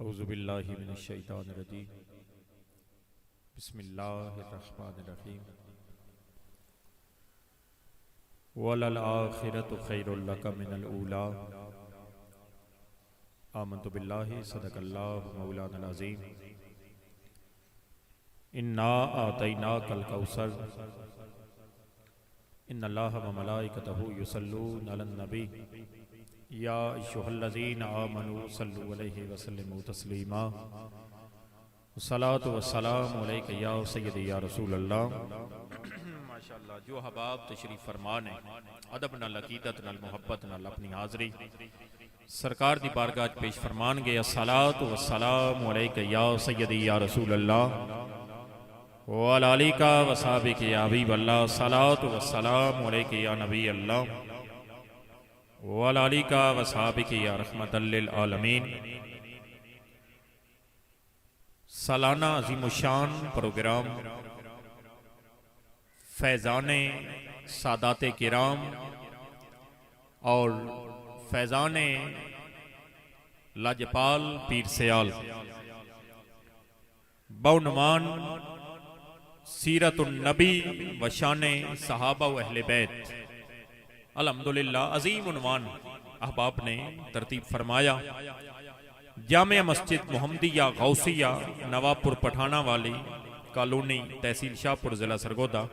اعوذ باللہ من الشیطان الرجیم بسم اللہ الرحمن الرحیم وَلَلْآخِرَةُ خَيْرٌ لَكَ مِنَ الْأُولَى آمنت باللہ صدق اللہ مولانا العظیم اِنَّا آتَيْنَاكَ الْكَوْثَرَ ان اللہ و ملائکتہ یصلون علی النبی یا ایھا الذین آمنوا صلوا علیہ وسلموا تسلیما الصلاۃ والسلام علیک یا سیدی یا رسول اللہ۔ ماشاءاللہ جو احباب تشریف فرما نے ادب نال عقیدت نال محبت نال اپنی حاضری سرکار دی بارگاہ پیش فرمان گے الصلاۃ والسلام علیک یا سیدی یا رسول اللہ وعلی آلِکَ وصحبِکَ یا حبیب اللہ صلاۃ والسلام علیک یا نبی اللہ وعلی آلِکَ وصحبِکَ یا رحمت للعالمین۔ سالانہ عظیم الشان پروگرام فیضان سادات کرام اور فیضان لاجپال پیر سیال بعنوان سیرت النبی و شان صحابہ و اہل بیت، الحمدللہ عظیم عنوان احباب نے ترتیب فرمایا۔ جامع مسجد محمدیہ غوثیہ نوابپور پٹھانا والی کالونی تحصیل شاہپور ضلع سرگودا،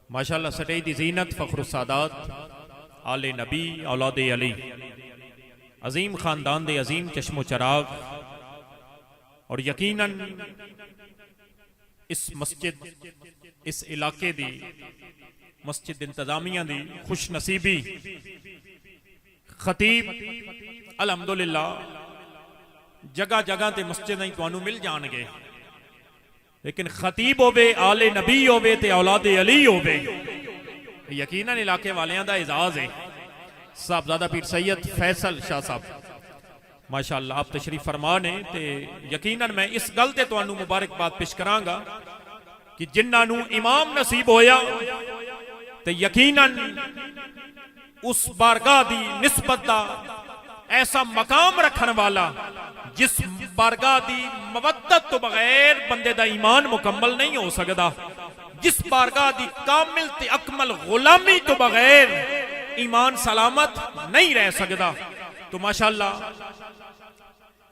ماشاءاللہ سٹی دی زینت فخر السادات آل نبی اولاد علی، عظیم خاندان دے عظیم چشم و چراغ، اور یقیناً اس مسجد اس علاقے دی مسجد انتظامیہ دی خوش نصیبی خطیب الحمدللہ جگہ جگہ تے مسجد نہیں توانو مل جان گے، لیکن خطیب ہوئے آل نبی ہوئے تے اولاد علی ہوئے یقیناً علاقے والیاں دا اعزاز ہے۔ صاحبزادہ پیر سید فیصل شاہ صاحب ماشاءاللہ آپ تشریف فرمانے تے یقیناً میں اس گل تے توانو مبارکباد پیش کران گا کہ جنہاں نو امام نصیب ہویا تے یقیناً اس بارگاہ دی نسبت دا ایسا مقام رکھن والا جس بارگاہ دی مودت تو بغیر بندے دا ایمان مکمل نہیں ہو سکدا، جس بارگاہ دی کامل تے اکمل غلامی تو بغیر ایمان سلامت نہیں رہ سکدا۔ تو ماشاءاللہ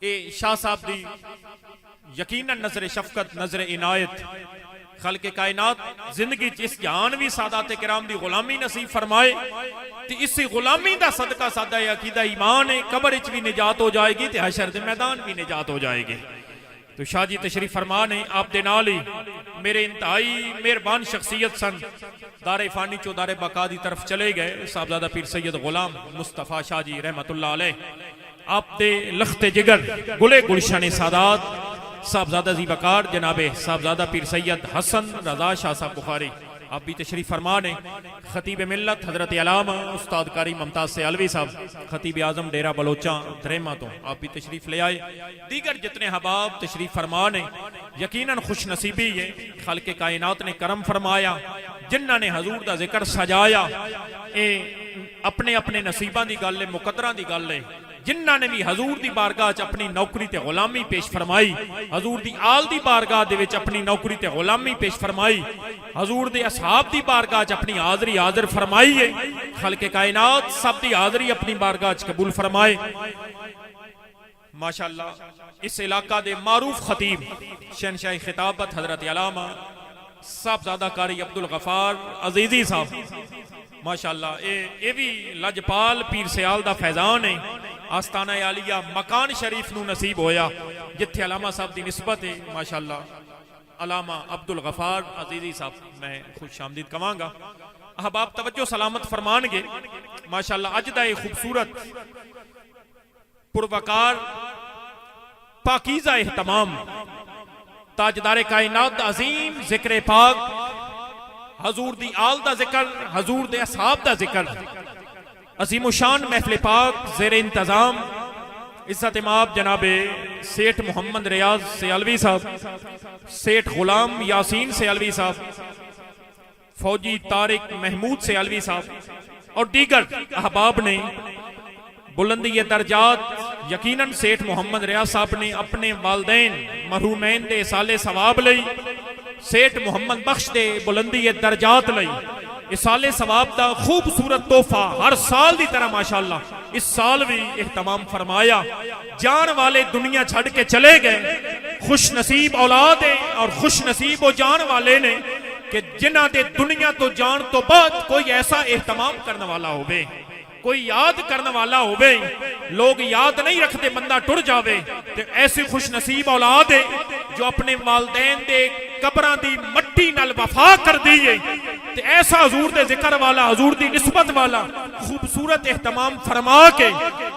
اے شاہ صاحب دی یقیناً نظر شفقت نظر عنایت خلق کائنات زندگی اس جہانوی سادات کرام دی غلامی نصیب فرمائے، تے اسی غلامی دا صدقہ سادہ عقیدہ ایمان ہے، قبر اچ بھی نجات ہو جائے گی تے حشر دے میدان بھی نجات ہو جائے گی۔ تو شاہ جی تشریف فرمانے آپ دے نال ہی میرے انتہائی مہربان شخصیت سن دار فانی چو دار بقا دی طرف چلے گئے صاحبزادہ پیر سید غلام مصطفیٰ شاہ جی رحمت اللہ علیہ، آپ دے لخت جگر گلے گلشن سادات صاحبزادہ زی بکار جناب صاحبزادہ پیر سید حسن رضا شاہ صاحب بخاری آپ بھی تشریف فرمانے، خطیب ملت حضرت علامہ استاد قاری ممتاز سیالوی صاحب خطیب اعظم ڈیرہ بلوچاں دریمہ تو آپ بھی تشریف لے آئے، دیگر جتنے حباب تشریف فرمانے یقیناً خوش نصیبی ہے، خالق کائنات نے کرم فرمایا، جنہاں نے حضور دا ذکر سجایا، اے اپنے اپنے نصیبان دی گل ہے مقدران دی گل ہے، جنہاں نے بھی حضور دی بارگاہ چ اپنی نوکری تے غلامی پیش فرمائی، حضور دی آل دی بارگاہ دے وچ اپنی نوکری تے غلامی پیش فرمائی، حضور دے اصحاب دی بارگاہ چ اپنی حاضری حاضر فرمائی ہے، خلق کائنات سب دی حاضری اپنی بارگاہ چ قبول فرمائے۔ ماشاءاللہ اس علاقہ دے معروف خطیب شہنشاہ خطابت حضرت علامہ صاحبزادہ قاری عبدالغفار عزیزی صاحب ماشاءاللہ اے بھی لاجپال پیر سیال دا فیضان ہے، آستانہ عالیہ مکان شریف نو نصیب ہویا جتھے علامہ صاحب دی نسبت ہے، ماشاءاللہ علامہ عبدالغفار عزیزی صاحب میں خوش آمدید کہاں گا۔ احباب توجہ سلامت فرمان گے، ماشاءاللہ اجدہ خوبصورت پروکار پاکیزہ اہتمام تاجدار کائنات عظیم ذکر پاک حضور دی آل دا ذکر حضور دے اصحاب دا ذکر عظیم شان محفل پاک زیر انتظام عزت امام جناب سیٹھ محمد ریاض سیالوی صاحب، سیٹھ غلام یاسین سیالوی صاحب، فوجی طارق محمود سیالوی صاحب اور دیگر احباب نے بلندی درجات یقیناً سیٹھ محمد ریاض صاحب نے اپنے والدین مرحومین دے سالے ثواب لئی، سیٹھ محمد بخش دے بلندی درجات لئی اسالے ثواب دا خوبصورت تحفہ ہر سال دی طرح ماشاءاللہ اس سال بھی اہتمام فرمایا۔ جان والے دنیا چھڑ کے چلے گئے، خوش نصیب اولاد ہیں اور خوش نصیب وہ جان والے نے کہ جنہ دے دنیا تو جان تو بعد کوئی ایسا اہتمام کرنے والا ہوئے، کوئی یاد کرنے والا ہوئے۔ لوگ یاد نہیں رکھتے، بندہ ٹر جاوے، تو ایسی خوش نصیب اولاد ہے جو اپنے والدین دے قبراں دی مٹی نال وفا کر دیئے، تو ایسا حضور دے ذکر والا، حضور دی نسبت والا خوبصورت اہتمام فرما کے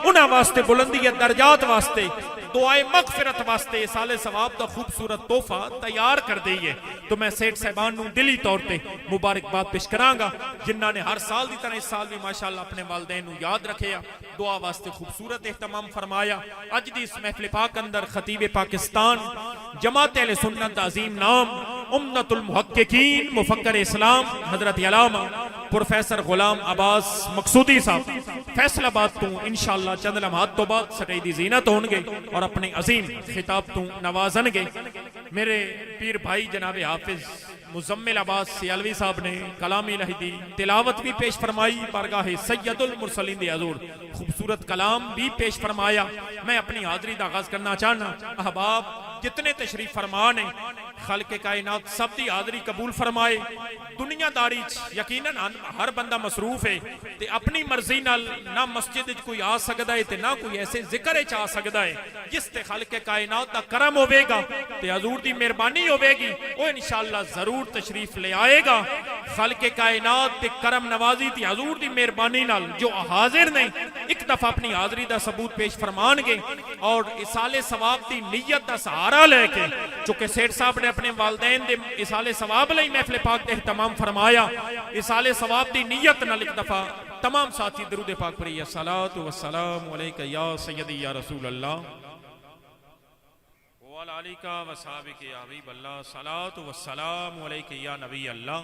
انہاں واسطے بلندی درجات واسطے دعائے مغفرت واسطے سالے ثواب دا خوبصورت تحفہ تیار کر دیئے۔ تو میں سیٹھ صاحبان نوں دلی طور تے مبارکباد پیش کرانگا جنہاں نے ہر سال دی طرح اس سال بھی ماشاءاللہ اپنے والدین نوں یاد رکھیا، دعا واسطے خوبصورت اہتمام فرمایا۔ اج دی اس محفل پاک اندر خطیب پاکستان جماعت اہل سنت عظیم نام امنت المحققین مفکر اسلام حضرت علامہ پروفیسر غلام عباس مقصودی صاحب فیصل آباد تو انشاءاللہ چند لمحات تو بعد سٹائی دی زینت ہونگے اور اپنے عظیم خطاب تو نوازن گے۔ میرے پیر بھائی جناب حافظ مزمل عباس سیالوی صاحب نے کلام الہی دی تلاوت بھی پیش فرمائی، بارگاہ سید المرسلین دی حضور خوبصورت کلام بھی پیش فرمایا۔ میں اپنی حاضری دا آغاز کرنا چاہنا، احباب جتنے تشریف فرمان ہیں خالق کائنات سب دی حاضری قبول فرمائے۔ دنیا داری یقیناً ہر بندہ مصروف ہے تے اپنی مرضی نال نہ مسجد کوئی آ سکتا ہے تے نہ کوئی ایسے ذکر چاہ سکتا ہے جس تے خالق کائنات دا کرم ہوئے گا تے حضور دی مہربانی ہوئے گی، وہ انشاءاللہ ضرور تشریف لے آئے گا۔ خالق کائنات تے کرم نوازی تے حضور دی مہربانی نال جو حاضر نہیں ایک دفعہ اپنی حاضری دا ثبوت پیش فرمان گے اور اسالے ثواب دی نیت دا سہارا لے کے، چونکہ سیٹھ صاحب نے اپنے والدین دے اسالے ثواب لئی محفل پاک اہتمام فرمایا، اسالے ثواب دی نیت نال ایک دفعہ تمام ساتھی درود پاک پڑھی، الصلاۃ والسلام علیکہ یا سیدی یا رسول اللہ وعلی آلک و صحابک یا حبیب اللہ، الصلاۃ والسلام علیکہ یا نبی اللہ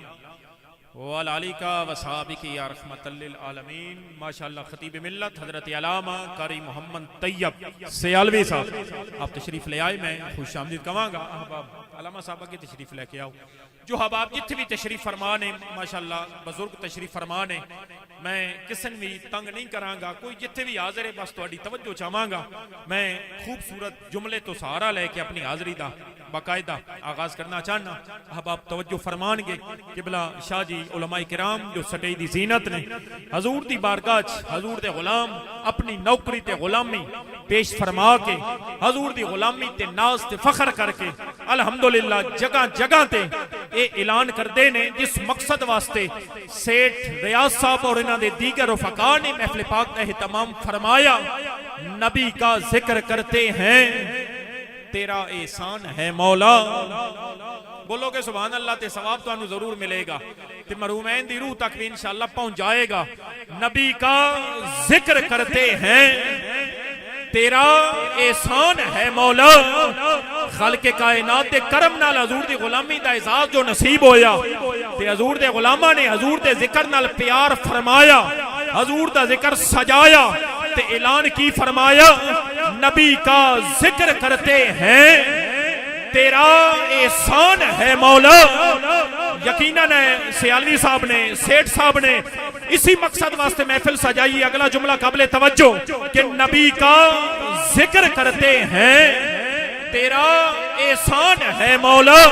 وعلی آلک و صحابک یا رحمت للعالمین۔ ماشاءاللہ خطیب ملت حضرت علامہ قاری محمد طیب سیالوی صاحب آپ تشریف لے آئے، میں خوش آمدید کہاں گا۔ احباب علامہ صاحبہ کی تشریف لے کے آؤ، جو حباب جتنے بھی تشریف فرمانے ماشاءاللہ بزرگ تشریف فرمانے، میں کسن بھی تنگ نہیں کرانگا، کوئی جتنے بھی حاضر ہے بس تہاڈی توجہ چاہواں، میں خوبصورت جملے تو سہارا لے کے اپنی حاضری دا باقاعدہ آغاز کرنا چاہنا۔ احباب توجہ فرمان گے قبلہ شاہ جی علماء کرام جو سٹائی دی زینت نے حضور دی بارگاہ حضور دے غلام اپنی نوکری تے غلامی پیش فرما کے حضور دی غلامی تے ناز تے فخر کر کے الحمدللہ جگہ جگہ تے اے اعلان کردے نے جس مقصد واسطے سیٹھ ریاض صاحب اور انہاں دے دیگر رفقا نے محفل پاک کا اہتمام فرمایا۔ نبی کا ذکر کرتے ہیں تیرا احسان ہے مولا، بولو کہ سبحان اللہ تے ثواب تو انہوں ضرور ملے گا تے مرحومین دی روح تک بھی انشاءاللہ پہنچ جائے گا۔ نبی کا ذکر کرتے ہیں تیرا احسان ہے مولا، خالق کائنات دے کرم نال حضور دی غلامی دا اعزاز جو نصیب ہویا تے حضور دے غلامہ نے حضور دے ذکر نال پیار فرمایا، حضور دا ذکر سجایا تے اعلان کی فرمایا نبی کا ذکر کرتے ہیں تیرا احسان ہے مولا۔ یقیناً سیالوی صاحب نے سیٹھ صاحب نے اسی مقصد واسطے محفل سجائی۔ اگلا جملہ قابل توجہ کہ نبی کا ذکر کرتے ہیں تیرا احسان ہے مولا،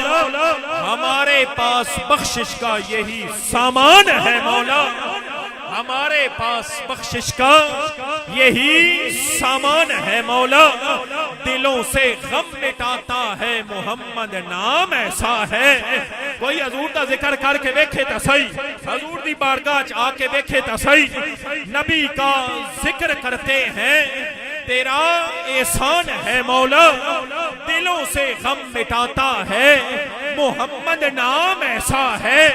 ہمارے پاس بخشش کا یہی سامان ہے مولا، ہمارے پاس بخشش کا یہی سامان ہے مولا، دلوں سے غم مٹاتا ہے محمد نام ایسا ہے۔ کوئی حضور دا ذکر کر کے دیکھے تا صحیح، حضور دی بارگاہ آ کے دیکھے تا صحیح، نبی کا ذکر کرتے ہیں تیرا احسان ہے مولا، دلوں سے غم مٹاتا ہے محمد نام ایسا ہے،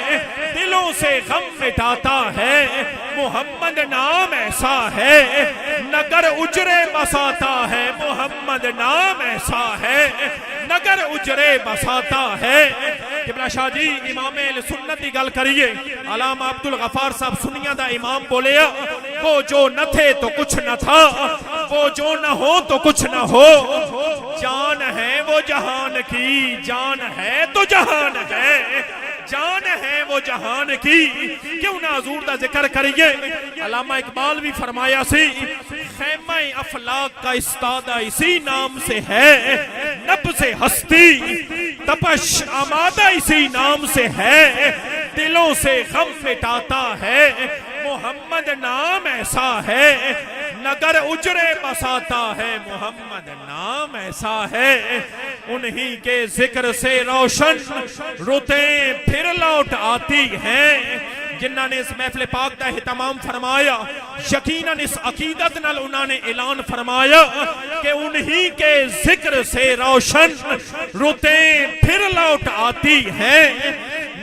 دلوں سے غم مٹاتا ہے محمد نام ایسا ہے، نگر اجرے بساتا ہے محمد نام ایسا ہے، نگر اجرے بساتا ہے۔ قبلہ شاہ جی امام اہل سنت دی گل کریے، علامہ عبدالغفار صاحب سنیہ دا امام بولیا وہ جو نہ تھے تو کچھ نہ تھا، وہ جو نہ ہو تو کچھ نہ ہو، جان ہے وہ جہان کی، جان ہے تو جہان ہے، جان ہے وہ جہان کی، کیوں نہ حضور دا ذکر کریے۔ علامہ اقبال بھی فرمایا سی، خیمہ افلاک کا استادہ اسی نام سے ہے، نبض ہستی تپش آمادہ اسی نام سے ہے، دلوں سے غم مٹاتا ہے، محمد نام ایسا ہے، نگر اجرے بساتا ہے، محمد نام ایسا ہے، انہی کے ذکر سے روشن رتیں پھر لوٹ آتی ہیں۔ جنہاں نے اس محفل پاک دا اہتمام فرمایا، یقیناً اس عقیدت نال انہوں نے اعلان فرمایا کہ انہی کے ذکر سے روشن رتیں پھر لوٹ آتی ہیں،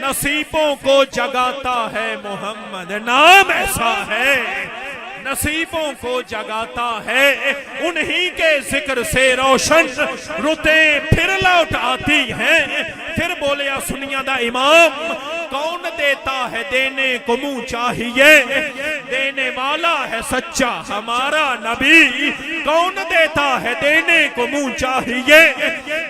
نصیبوں کو جگاتا ہے محمد نام ایسا ہے، نصیبوں کو جگاتا ہے، انہی کے ذکر سے روشن رتیں پھر لوٹ آتی ہیں۔ پھر بولیا سنیا دا امام، کون دیتا ہے دینے کو منہ چاہیے، دینے والا ہے سچا ہمارا نبی، کون دیتا ہے دینے کو منہ چاہیے،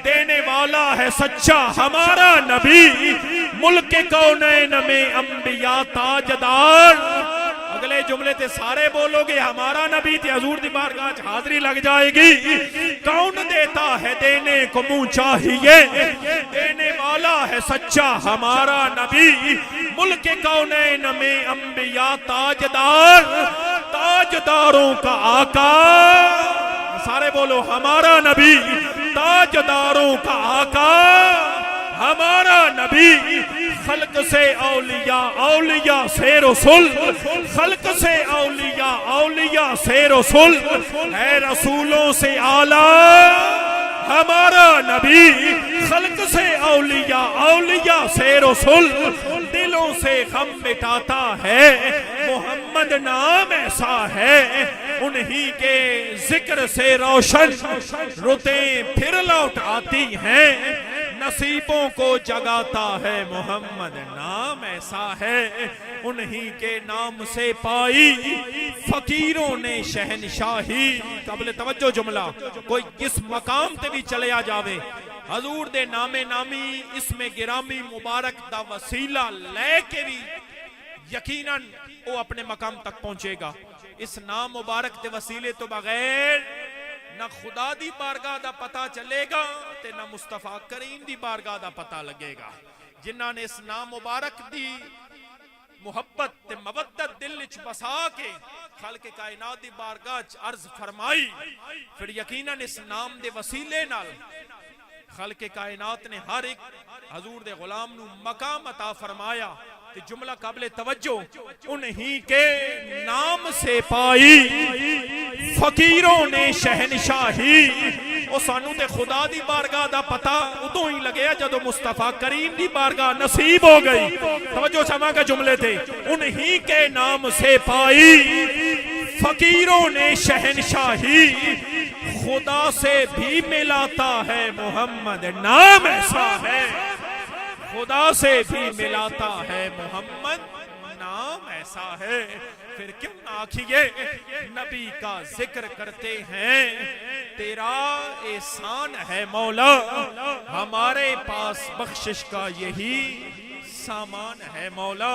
دینے والا ہے سچا ہمارا نبی، ملک کونین میں انبیاء تاجدار۔ اگلے جملے تے سارے بولو گے ہمارا نبی، تے حضور دی بارگاہ حاضری لگ جائے گی۔ کون دیتا ہے دینے کو منہ چاہیے، دینے والا ہے سچا ہمارا نبی، ملک کونین میں انبیاء تاجدار، تاجداروں کا آقا۔ سارے بولو ہمارا نبی تاجداروں کا آقا، ہمارا نبی خلق سے اولیاء، اولیاء سے رسول، خلق سے اولیاء، اولیاء سے رسول، ہے رسولوں سے اعلیٰ ہمارا نبی، خلق سے اولیاء، اولیاء سے رسول، دلوں سے غم مٹاتا ہے، محمد نام ایسا ہے، انہی کے ذکر سے روشن رتیں پھر لوٹ آتی ہیں، نصیبوں کو جگاتا ہے، محمد نام ایسا ہے، انہی کے نام سے پائی فقیروں نے شہنشاہی۔ قبل توجہ جملہ، کوئی کس مقام تے بھی چلے آ جاوے، حضور دے نام نامی اسم گرامی مبارک دا وسیلہ لے کے بھی یقیناً وہ اپنے مقام تک پہنچے گا۔ اس نام مبارک دے وسیلے تو بغیر نہ خدا دی بارگاہ دا پتہ چلے گا تے نہ مصطفیٰ کریم دی بارگاہ دا پتہ لگے گا۔ جنہاں نے اس نام مبارک دی محبت تے مودت دل وچ بسا کے خالق کائنات دی بارگاہ عرض فرمائی، پھر یقیناً اس نام دے وسیلے نال خالق کائنات نے ہر ایک حضور دے غلام نو مقام عطا فرمایا۔ کہ جملہ قابل توجہ، انہی کے نام سے پائی فقیروں نے شہنشاہی۔ او سانو تے خدا دی بارگاہ دا پتہ ادوں ہی لگیا جدو مصطفیٰ کریم دی بارگاہ نصیب ہو گئی۔ توجہ سما کے جملے تھے، انہی کے نام سے پائی فقیروں نے شہنشاہی، خدا سے بھی ملاتا ہے محمد نام ایسا ہے، خدا سے بھی ملاتا ہے محمد نام ایسا ہے۔ پھر کیوں نہ آکھیے نبی کا ذکر کرتے ہیں، تیرا احسان ہے مولا، ہمارے پاس بخشش کا یہی سامان ہے مولا۔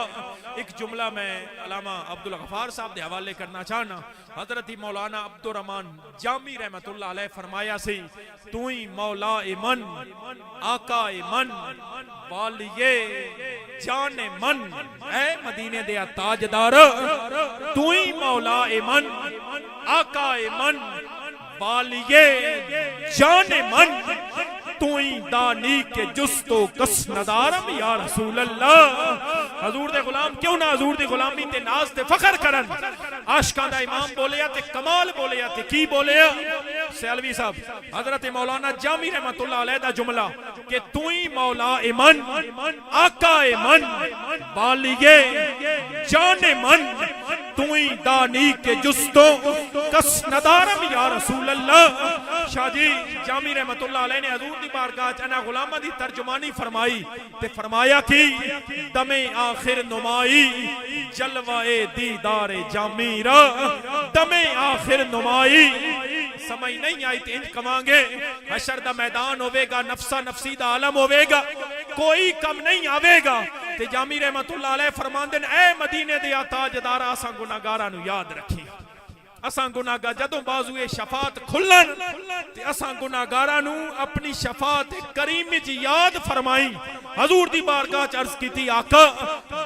ایک جملہ میں علامہ عبدالغفار صاحب دے حوالے کرنا چاہنا، حضرت مولانا عبدالرحمن جامی رحمت اللہ علیہ فرمایا سی، تو ہی مولا من، آقا من، والیے جان من، اے مدینے دے تاجدار، تو ہی مولا من، آقا من، والیے جان من، تو ہی دانی کے جستو کس ندارم یا رسول اللہ۔ حضور دے غلام کیوں نہ حضور دی غلامی تے ناز تے فخر کرن۔ عاشقاں دا امام بولیا تے کمال بولیا تے کی بولیا؟ سیلوی صاحب حضرت مولانا جامی رحمت اللہ علیہ دا جملہ کہ تو ہی مولا من، آقا من، والیے جان من، تو ہی دانی کے جستو کس ندارم یا رسول اللہ۔ شاہ جی جامی رحمت اللہ علیہ نے حضور دی بارگاہ چ انا غلامہ دی ترجمانی فرمائی تے فرمایا کہ دم آخر نمائی جلوہ دیدار جامی را دم آخر نمائی سمجھ نہیں آئی تے انج کمان گے حشر دا میدان ہوئے گا نفسا نفسی دا عالم ہوئے گا کوئی کم نہیں آوے گا تے جامی رحمت اللہ علیہ فرماندن اے مدینے دیا تاجدارا اساں گناہگاراں نو یاد رکھی اساں گناہگار جدوں بازوئے شفاعت کھلن تے اساں گناہگاراں نو اپنی شفاعت کریم وچ یاد فرمائی حضور دی بارگاہ چ عرض کیتی آقا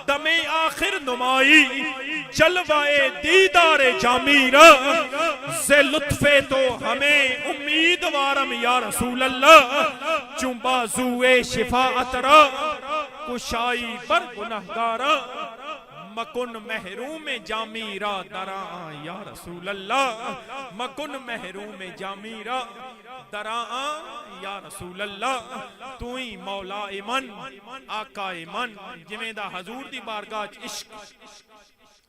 دم آخر نمائی جلوہ دیدار جامی را سے لطف تو ہمیں امیدوارم یا رسول اللہ چون بازوئے شفاعت را کشائی پر گناہگارا مکن محروم جامی را درآں یا رسول اللہ مکن محروم جامی را درآں یا رسول اللہ تو ہی مولا من آقا من جویں دا حضور دی بارگاہ چ عشق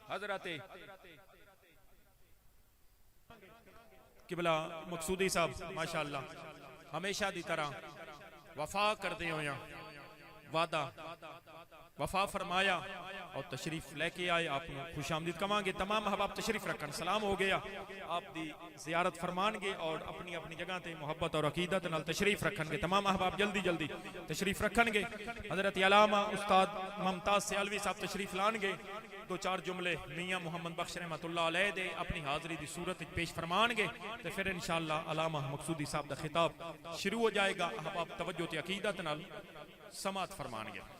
حضرت قبلہ مقصودی صاحب ماشاءاللہ ہمیشہ دی طرح وفا کردے ہویاں وعدہ وفا فرمایا اور تشریف لے کے آئے آپ نے خوش آمدید کمان گے تمام احباب تشریف رکھن سلام ہو گیا آپ دی زیارت فرمان گے اور اپنی اپنی جگہ تے محبت اور عقیدت نال تشریف رکھن گے تمام احباب جلدی جلدی تشریف رکھن گے حضرت علامہ استاد ممتاز سیالوی صاحب تشریف لان گے دو چار جملے میاں محمد بخش رحمت اللہ علیہ دے اپنی حاضری دی صورت پیش فرمان گے تو پھر انشاءاللہ علامہ مقصودی صاحب دا خطاب شروع ہو جائے گا احباب توجہ تے عقیدت نال سماعت فرمان گے